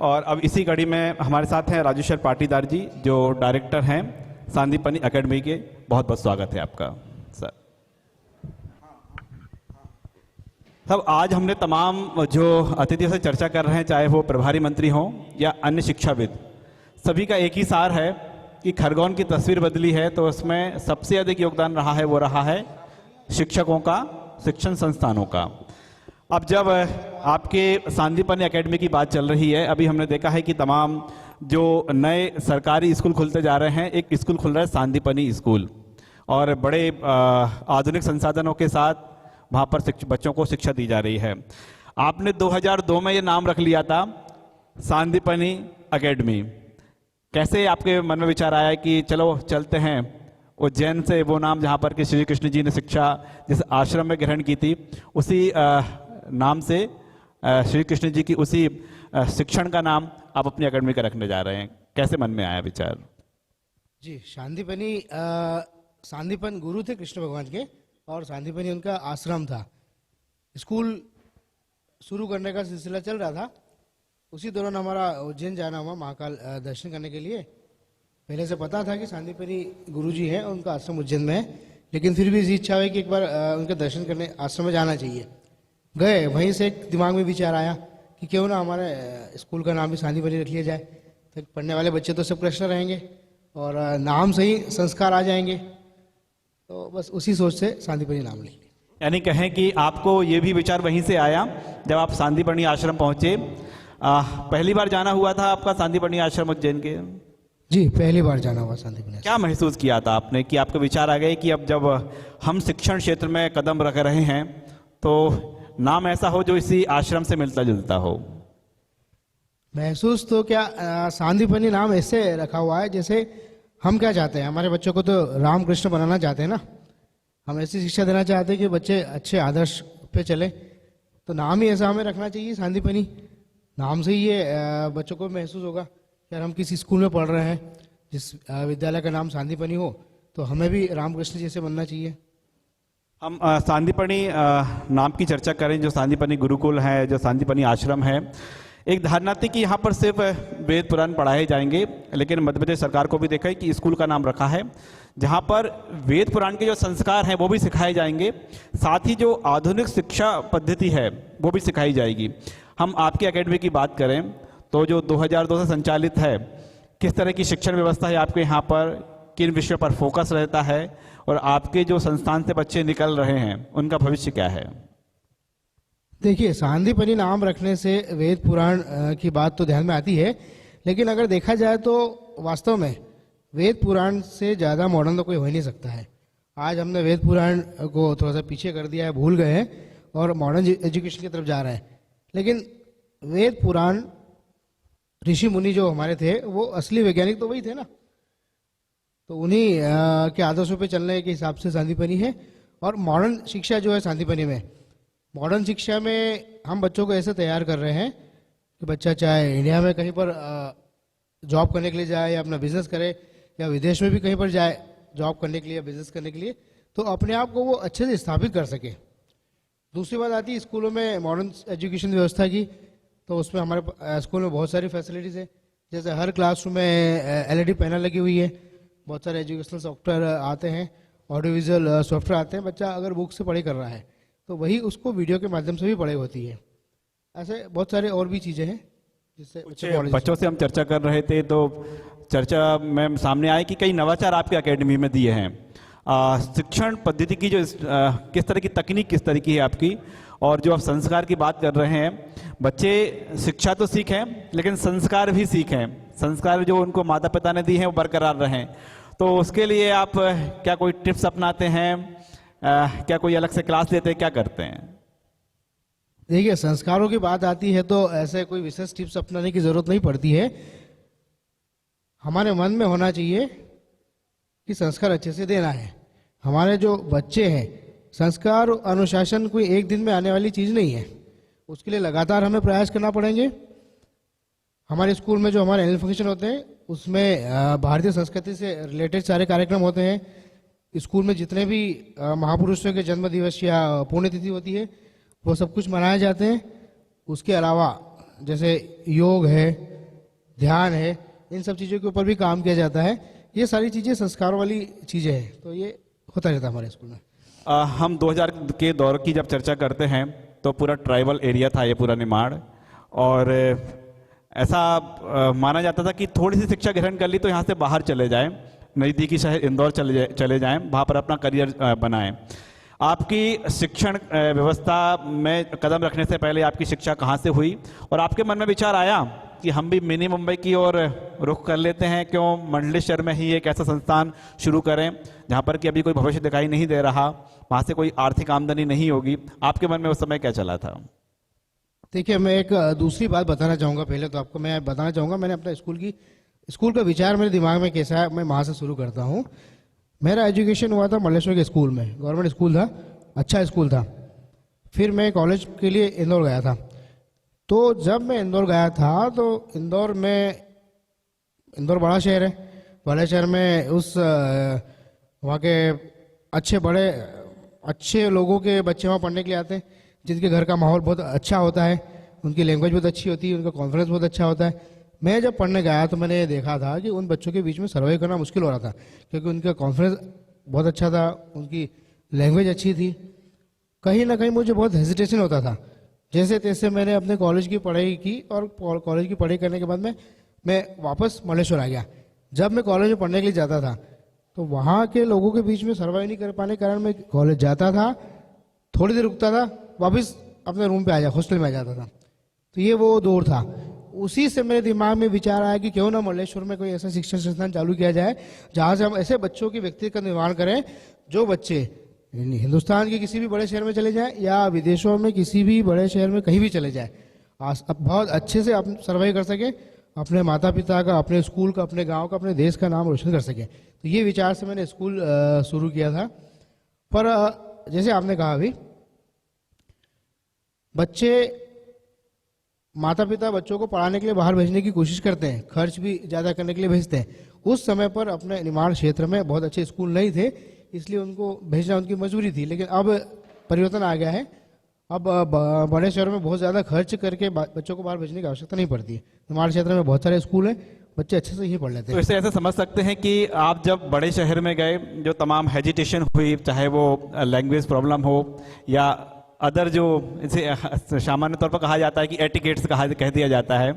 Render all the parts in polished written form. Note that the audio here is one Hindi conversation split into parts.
और अब इसी कड़ी में हमारे साथ हैं राजेश्वर पाटीदार जी, जो डायरेक्टर हैं सांदीपनी एकेडमी के। बहुत बहुत स्वागत है आपका सर। सब आज हमने तमाम जो अतिथियों से चर्चा कर रहे हैं, चाहे वो प्रभारी मंत्री हों या अन्य शिक्षाविद, सभी का एक ही सार है कि खरगोन की तस्वीर बदली है, तो उसमें सबसे अधिक योगदान रहा है वो रहा है शिक्षकों का, शिक्षण संस्थानों का। अब जब आपके सांदीपनी एकेडमी की बात चल रही है, अभी हमने देखा है कि तमाम जो नए सरकारी स्कूल खुलते जा रहे हैं, एक स्कूल खुल रहा है सांदीपनी स्कूल, और बड़े आधुनिक संसाधनों के साथ वहाँ पर बच्चों को शिक्षा दी जा रही है। आपने 2002 में ये नाम रख लिया था सांदीपनी एकेडमी। कैसे आपके मन में विचार आया कि चलो चलते हैं उज्जैन से वो नाम जहाँ पर कि श्री कृष्ण जी ने शिक्षा जिस आश्रम में ग्रहण की थी, उसी नाम से श्री कृष्ण जी की उसी शिक्षण का नाम आप अपनी एकेडमी का रखने जा रहे हैं? कैसे मन में आया विचार? जी, सांदीपन गुरु थे कृष्ण भगवान के, और सांदीपनी उनका आश्रम था। स्कूल शुरू करने का सिलसिला चल रहा था, उसी दौरान हमारा उज्जैन जाना हुआ महाकाल दर्शन करने के लिए। पहले से पता था कि सांदीपनी गुरु जी हैं, उनका आश्रम उज्जैन में है, लेकिन फिर भी इच्छा हुई कि एक बार उनके दर्शन करने आश्रम में जाना चाहिए। गए, वहीं से एक दिमाग में विचार आया कि क्यों ना हमारे स्कूल का नाम भी सांदीपनी रख लिया जाए, तो पढ़ने वाले बच्चे तो सब कृष्ण रहेंगे और नाम से ही संस्कार आ जाएंगे। तो बस उसी सोच से सांदीपनी नाम लिख लिया। यानी कहें कि आपको ये भी विचार वहीं से आया जब आप सांदीपनी आश्रम पहुंचे। पहली बार जाना हुआ था आपका सांदीपनी आश्रम उज्जैन के? जी, पहली बार जाना हुआ सांदीपनी। क्या महसूस किया था आपने कि आपका विचार आ गए कि अब जब हम शिक्षण क्षेत्र में कदम रख रहे हैं तो नाम ऐसा हो जो इसी आश्रम से मिलता जुलता हो? महसूस तो क्या, सांदीपनी नाम ऐसे रखा हुआ है जैसे हम क्या चाहते हैं, हमारे बच्चों को तो रामकृष्ण बनाना चाहते हैं ना। हम ऐसी शिक्षा देना चाहते हैं कि बच्चे अच्छे आदर्श पे चले, तो नाम ही ऐसा हमें रखना चाहिए सांदीपनी। नाम से ही ये बच्चों को महसूस होगा कि यार हम किसी स्कूल में पढ़ रहे हैं, जिस विद्यालय का नाम सांदीपनी हो, तो हमें भी रामकृष्ण जैसे बनना चाहिए। हम सांदीपनी नाम की चर्चा करें, जो सांदीपनी गुरुकुल है, जो सांदीपनी आश्रम है। एक धारणा थी कि यहाँ पर सिर्फ वेद पुराण पढ़ाए जाएंगे, लेकिन मध्य प्रदेश सरकार को भी देखा है कि स्कूल का नाम रखा है जहाँ पर वेद पुराण के जो संस्कार हैं वो भी सिखाए जाएंगे, साथ ही जो आधुनिक शिक्षा पद्धति है वो भी सिखाई जाएगी। हम आपकी एकेडमी की बात करें तो जो 2002 से संचालित है, किस तरह की शिक्षण व्यवस्था है आपके यहाँ पर, किन विषयों पर फोकस रहता है, और आपके जो संस्थान से बच्चे निकल रहे हैं उनका भविष्य क्या है? देखिए, सांदीपनी नाम रखने से वेद पुराण की बात तो ध्यान में आती है, लेकिन अगर देखा जाए तो वास्तव में वेद पुराण से ज़्यादा मॉडर्न तो कोई हो ही नहीं सकता है। आज हमने वेद पुराण को थोड़ा सा पीछे कर दिया है, भूल गए हैं और मॉडर्न एजुकेशन की तरफ जा रहे हैं। लेकिन वेद पुराण ऋषि मुनि जो हमारे थे वो असली वैज्ञानिक तो वही थे ना, तो उन्हीं के आदर्शों पे चलने के हिसाब से सांदीपनी है। और मॉडर्न शिक्षा जो है सांदीपनी में, मॉडर्न शिक्षा में हम बच्चों को ऐसे तैयार कर रहे हैं कि बच्चा चाहे इंडिया में कहीं पर जॉब करने के लिए जाए या अपना बिजनेस करे, या विदेश में भी कहीं पर जाए जॉब करने के लिए, बिजनेस करने के लिए, तो अपने आप को वो अच्छे से स्थापित कर सके। दूसरी बात आती है स्कूलों में मॉडर्न एजुकेशन व्यवस्था की, तो उसमें हमारे स्कूल में बहुत सारी फैसिलिटीज़ है। जैसे हर क्लासरूम में LED पैनल लगी हुई है, बहुत सारे एजुकेशनल सॉफ्टवेयर आते हैं, ऑडियो विजुअल सॉफ्टवेयर आते हैं। बच्चा अगर बुक से पढ़ाई कर रहा है तो वही उसको वीडियो के माध्यम से भी पढ़ाई होती है। ऐसे बहुत सारे और भी चीज़ें हैं जिससे बच्चों से हम चर्चा कर रहे थे, तो चर्चा में सामने आए कि कई नवाचार आपके एकेडमी में दिए हैं। शिक्षण पद्धति की जो किस तरह की तकनीक किस तरह की है आपकी, और जो आप संस्कार की बात कर रहे हैं, बच्चे शिक्षा तो सीखें लेकिन संस्कार भी सीखें, संस्कार जो उनको माता पिता ने दी हैं वो बरकरार रहें। तो उसके लिए आप क्या कोई टिप्स अपनाते हैं, क्या कोई अलग से क्लास लेते हैं, क्या करते हैं? देखिए, संस्कारों की बात आती है तो ऐसे कोई विशेष टिप्स अपनाने की जरूरत नहीं पड़ती है। हमारे मन में होना चाहिए कि संस्कार अच्छे से देना है। हमारे जो बच्चे हैं, संस्कार अनुशासन कोई एक दिन में आने वाली चीज़ नहीं है, उसके लिए लगातार हमें प्रयास करना पड़ेंगे। हमारे स्कूल में जो हमारे एनुअल फंक्शन होते हैं उसमें भारतीय संस्कृति से रिलेटेड सारे कार्यक्रम होते हैं। स्कूल में जितने भी महापुरुषों के जन्म दिवस या पुण्यतिथि होती है वो सब कुछ मनाए जाते हैं। उसके अलावा जैसे योग है, ध्यान है, इन सब चीज़ों के ऊपर भी काम किया जाता है। ये सारी चीज़ें संस्कारों वाली चीज़ें हैं, तो ये होता रहता है हमारे स्कूल में। हम 2000 के दौर की जब चर्चा करते हैं तो पूरा ट्राइबल एरिया था ये पूरा निमाड़, और ऐसा माना जाता था कि थोड़ी सी शिक्षा ग्रहण कर ली तो यहाँ से बाहर चले जाएं, नज़दीकी शहर इंदौर चले जाएं, वहाँ पर अपना करियर बनाएं। आपकी शिक्षण व्यवस्था में कदम रखने से पहले आपकी शिक्षा कहाँ से हुई, और आपके मन में विचार आया कि हम भी मिनी मुंबई की ओर रुख कर लेते हैं, क्यों मंडलेश्वर में ही एक ऐसा संस्थान शुरू करें जहाँ पर कि अभी कोई भविष्य दिखाई नहीं दे रहा, वहाँ से कोई आर्थिक आमदनी नहीं होगी। आपके मन में उस समय क्या चला था? देखिए, मैं एक दूसरी बात बताना चाहूँगा। पहले तो आपको मैं बताना चाहूँगा, मैंने अपना स्कूल का विचार मेरे दिमाग में कैसा है, मैं वहाँ से शुरू करता हूँ। मेरा एजुकेशन हुआ था मंडलेश्वर के स्कूल में, गवर्नमेंट स्कूल था, अच्छा स्कूल था। फिर मैं कॉलेज के लिए इंदौर गया था। तो जब मैं इंदौर गया था तो इंदौर बड़ा शहर है, बड़े शहर में उस वहाँ के अच्छे लोगों के बच्चे वहाँ पढ़ने के लिए आते हैं, जिनके घर का माहौल बहुत अच्छा होता है, उनकी लैंग्वेज बहुत अच्छी होती है, उनका कॉन्फिडेंस बहुत अच्छा होता है। मैं जब पढ़ने गया तो मैंने देखा था कि उन बच्चों के बीच में सर्वाइव करना मुश्किल हो रहा था, क्योंकि उनका कॉन्फिडेंस बहुत अच्छा था, उनकी लैंग्वेज अच्छी थी। कहीं ना कहीं मुझे बहुत हेजिटेशन होता था। जैसे तैसे मैंने अपने कॉलेज की पढ़ाई की, और कॉलेज की पढ़ाई करने के बाद में मैं वापस मंडलेश्वर आ गया। जब मैं कॉलेज में पढ़ने के लिए जाता था तो वहाँ के लोगों के बीच में सर्वाइव नहीं कर पाने के कारण मैं कॉलेज जाता था, थोड़ी देर रुकता था, वापस अपने रूम पे हॉस्टल में आ जाता था। तो ये वो दौर था। उसी से मेरे दिमाग में विचार आया कि क्यों ना मंडलेश्वर में कोई ऐसा शिक्षण संस्थान चालू किया जाए जहाँ से हम ऐसे बच्चों की व्यक्तित्व का निर्माण करें, जो बच्चे हिंदुस्तान के किसी भी बड़े शहर में चले जाएं या विदेशों में किसी भी बड़े शहर में कहीं भी चले जाएं, बहुत अच्छे से आप सर्वाइव कर सकें, अपने माता पिता का, अपने स्कूल का, अपने गांव का, अपने देश का नाम रोशन कर सकें। तो ये विचार से मैंने स्कूल शुरू किया था। पर जैसे आपने कहा अभी, माता पिता बच्चों को पढ़ाने के लिए बाहर भेजने की कोशिश करते हैं, खर्च भी ज़्यादा करने के लिए भेजते हैं। उस समय पर अपने निमाड़ क्षेत्र में बहुत अच्छे स्कूल नहीं थे, इसलिए उनको भेजना उनकी मजबूरी थी। लेकिन अब परिवर्तन आ गया है। अब बड़े शहरों में बहुत ज़्यादा खर्च करके बच्चों को बाहर भेजने की आवश्यकता नहीं पड़ती है। निमाड़ क्षेत्र में बहुत सारे स्कूल हैं, बच्चे अच्छे से ही पढ़ लेते हैं। तो इसे ऐसे समझ सकते हैं कि आप जब बड़े शहर में गए, जो तमाम हेजिटेशन हुई, चाहे वो लैंग्वेज प्रॉब्लम हो या अदर जो इसे सामान्य तौर पर कहा जाता है कि एटिकेट्स कह दिया जाता है,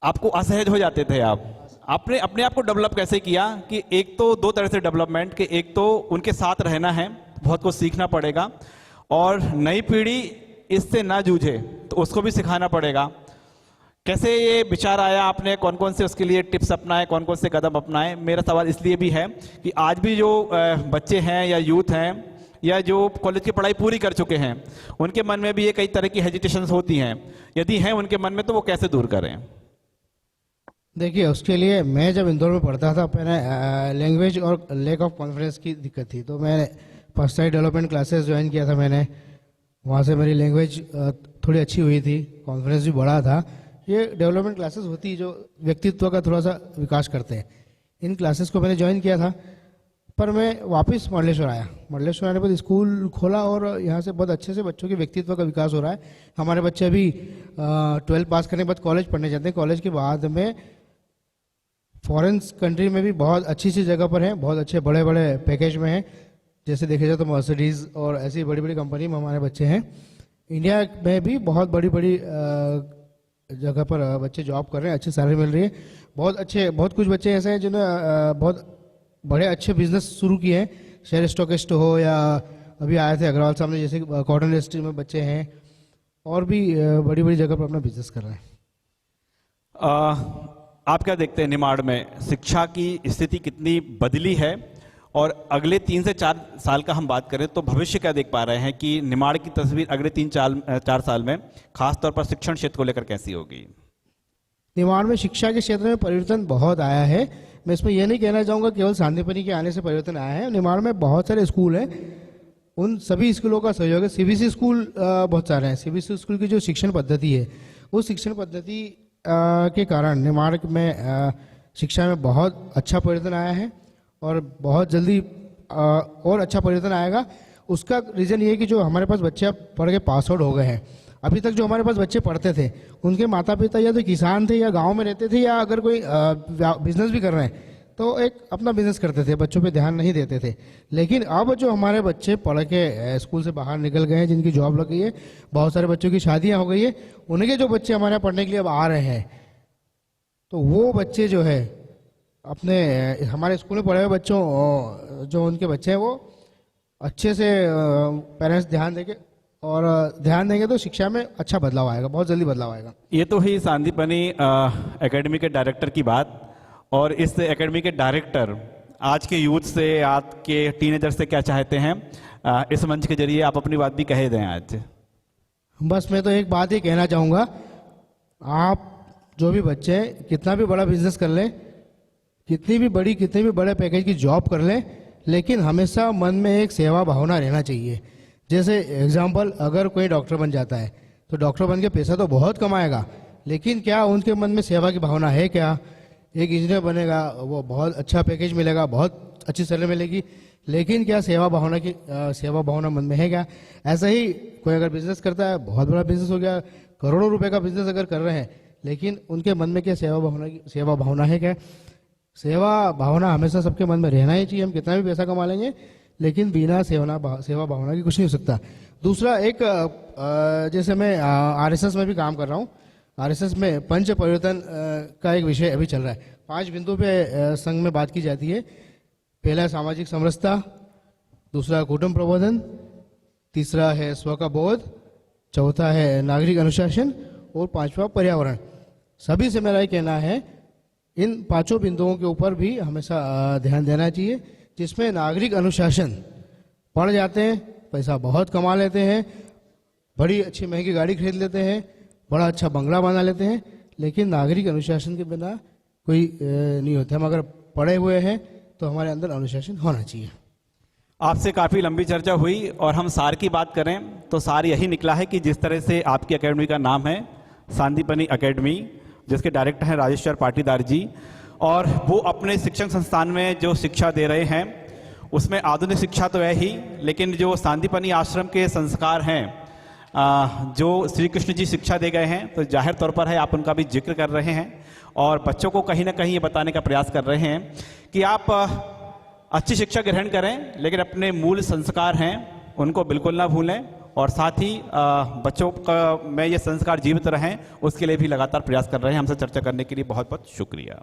आपको असहज हो जाते थे। आपने अपने आप को डेवलप कैसे किया? कि एक तो दो तरह से डेवलपमेंट के, एक तो उनके साथ रहना है, बहुत कुछ सीखना पड़ेगा, और नई पीढ़ी इससे ना जूझे तो उसको भी सिखाना पड़ेगा। कैसे ये विचार आया आपने? कौन कौन से उसके लिए टिप्स अपनाए, कौन कौन से कदम अपनाए? मेरा सवाल इसलिए भी है कि आज भी जो बच्चे हैं या यूथ हैं या जो कॉलेज की पढ़ाई पूरी कर चुके हैं, उनके मन में भी ये कई तरह की हेजिटेशंस होती हैं। यदि हैं उनके मन में, तो वो कैसे दूर करें? देखिए, उसके लिए मैं जब इंदौर में पढ़ता था, मैंने लैंग्वेज और लैक ऑफ कॉन्फिडेंस की दिक्कत थी, तो मैंने पर्सनल डेवलपमेंट क्लासेस ज्वाइन किया था। मैंने वहाँ से मेरी लैंग्वेज थोड़ी अच्छी हुई थी, कॉन्फिडेंस भी बढ़ा था। ये डेवलपमेंट क्लासेस होती जो व्यक्तित्व का थोड़ा सा विकास करते हैं, इन क्लासेस को मैंने ज्वाइन किया था। पर मैं वापस मंडलेश्वर आया। मंडलेश्वर आने के बाद स्कूल खोला और यहाँ से बहुत अच्छे से बच्चों के व्यक्तित्व का विकास हो रहा है। हमारे बच्चे अभी 12 पास करने के बाद कॉलेज पढ़ने जाते हैं। कॉलेज के बाद में फॉरेन कंट्री में भी बहुत अच्छी जगह पर हैं, बहुत अच्छे बड़े बड़े पैकेज में हैं। जैसे देखे जाए तो मर्सिडीज़ और ऐसी बड़ी बड़ी कंपनी में हमारे बच्चे हैं। इंडिया में भी बहुत बड़ी बड़ी जगह पर बच्चे जॉब कर रहे हैं, अच्छी सैलरी मिल रही है। बहुत कुछ बच्चे ऐसे हैं जिन्होंने बहुत बड़े अच्छे बिजनेस शुरू किए हैं, शेयर स्टॉकिस्ट हो या अभी आए थे अग्रवाल साहब ने, जैसे कॉटन इंडस्ट्री में बच्चे हैं, और भी बड़ी बड़ी जगह पर अपना बिजनेस कर रहे हैं। आप क्या देखते हैं निमाड़ में शिक्षा की स्थिति कितनी बदली है, और अगले 3 से 4 साल का हम बात करें तो भविष्य क्या देख पा रहे हैं कि निमाड़ की तस्वीर अगले 3-4 साल में खासतौर पर शिक्षण क्षेत्र को लेकर कैसी होगी? निमाड़ में शिक्षा के क्षेत्र में परिवर्तन बहुत आया है। मैं इसमें यह नहीं कहना चाहूँगा केवल सांदीपनि के आने से परिवर्तन आया है। निमाड़ में बहुत सारे स्कूल हैं, उन सभी स्कूलों का सहयोग है। सीबीएसई स्कूल बहुत सारे हैं। सीबीएसई स्कूल की जो शिक्षण पद्धति है, उस शिक्षण पद्धति के कारण निमाड़ में शिक्षा में बहुत अच्छा परिवर्तन आया है, और बहुत जल्दी और अच्छा परिवर्तन आएगा। उसका रीज़न ये है कि जो हमारे पास बच्चे पढ़ के पास आउट हो गए हैं, अभी तक जो हमारे पास बच्चे पढ़ते थे उनके माता पिता या तो किसान थे या गांव में रहते थे या अगर कोई बिजनेस भी कर रहे हैं तो एक अपना बिजनेस करते थे, बच्चों पे ध्यान नहीं देते थे। लेकिन अब जो हमारे बच्चे पढ़ के स्कूल से बाहर निकल गए हैं, जिनकी जॉब लग गई है, बहुत सारे बच्चों की शादियां हो गई है, उनके जो बच्चे हमारे यहाँ पढ़ने के लिए अब आ रहे हैं, तो वो बच्चे जो है अपने हमारे स्कूल में पढ़े हुए बच्चों, जो उनके बच्चे हैं वो अच्छे से पेरेंट्स ध्यान देंगे और ध्यान देंगे तो शिक्षा में अच्छा बदलाव आएगा, बहुत जल्दी बदलाव आएगा। ये तो ही सांदीपनी एकेडमी के डायरेक्टर की बात। और इस एकेडमी के डायरेक्टर आज के यूथ से, आज के टीनेजर से क्या चाहते हैं, इस मंच के जरिए आप अपनी बात भी कह दें आज। बस मैं तो एक बात ही कहना चाहूँगा, आप जो भी बच्चे हैं कितना भी बड़ा बिजनेस कर लें, कितनी भी बड़े पैकेज की जॉब कर लें, लेकिन हमेशा मन में एक सेवा भावना रहना चाहिए। जैसे एग्जाम्पल, अगर कोई डॉक्टर बन जाता है तो डॉक्टर बन के पैसा तो बहुत कमाएगा, लेकिन क्या उनके मन में सेवा की भावना है क्या? एक इंजीनियर बनेगा, वो बहुत अच्छा पैकेज मिलेगा, बहुत अच्छी सैलरी मिलेगी, लेकिन क्या सेवा भावना मन में है क्या? ऐसा ही कोई अगर बिजनेस करता है, बहुत बड़ा बिजनेस हो गया, करोड़ों रुपए का बिजनेस अगर कर रहे हैं, लेकिन उनके मन में क्या सेवा भावना है क्या? सेवा भावना हमेशा सबके मन में रहना ही चाहिए। हम कितना भी पैसा कमा लेंगे, लेकिन बिना सेवा भावना की कुछ नहीं हो सकता। दूसरा, एक जैसे मैं आरएसएस में भी काम कर रहा हूँ, आरएसएस में पंच परिवर्तन का एक विषय अभी चल रहा है। 5 बिंदु पे संघ में बात की जाती है। पहला सामाजिक समरसता, दूसरा कुटुंब प्रबोधन, तीसरा है स्व का बोध, चौथा है नागरिक अनुशासन और 5वां पर्यावरण। सभी से मेरा ये कहना है, इन 5 बिंदुओं के ऊपर भी हमेशा ध्यान देना चाहिए, जिसमें नागरिक अनुशासन, पढ़ जाते हैं, पैसा बहुत कमा लेते हैं, बड़ी अच्छी महंगी गाड़ी खरीद लेते हैं, बड़ा अच्छा बंगला बना लेते हैं, लेकिन नागरिक अनुशासन के बिना कोई नहीं होता। हम अगर पढ़े हुए हैं तो हमारे अंदर अनुशासन होना चाहिए। आपसे काफ़ी लंबी चर्चा हुई और हम सार की बात करें तो सार यही निकला है कि जिस तरह से आपकी एकेडमी का नाम है सांदीपनी एकेडमी, जिसके डायरेक्टर हैं राजेश्वर पाटीदार जी, और वो अपने शिक्षण संस्थान में जो शिक्षा दे रहे हैं उसमें आधुनिक शिक्षा तो है ही, लेकिन जो सांदीपनी आश्रम के संस्कार हैं, जो श्री कृष्ण जी शिक्षा दे गए हैं, तो जाहिर तौर पर है आप उनका भी जिक्र कर रहे हैं और बच्चों को कहीं ना कहीं ये बताने का प्रयास कर रहे हैं कि आप अच्छी शिक्षा ग्रहण करें, लेकिन अपने मूल संस्कार हैं उनको बिल्कुल ना भूलें, और साथ ही बच्चों का में ये संस्कार जीवित रहें, उसके लिए भी लगातार प्रयास कर रहे हैं। हमसे चर्चा करने के लिए बहुत बहुत शुक्रिया।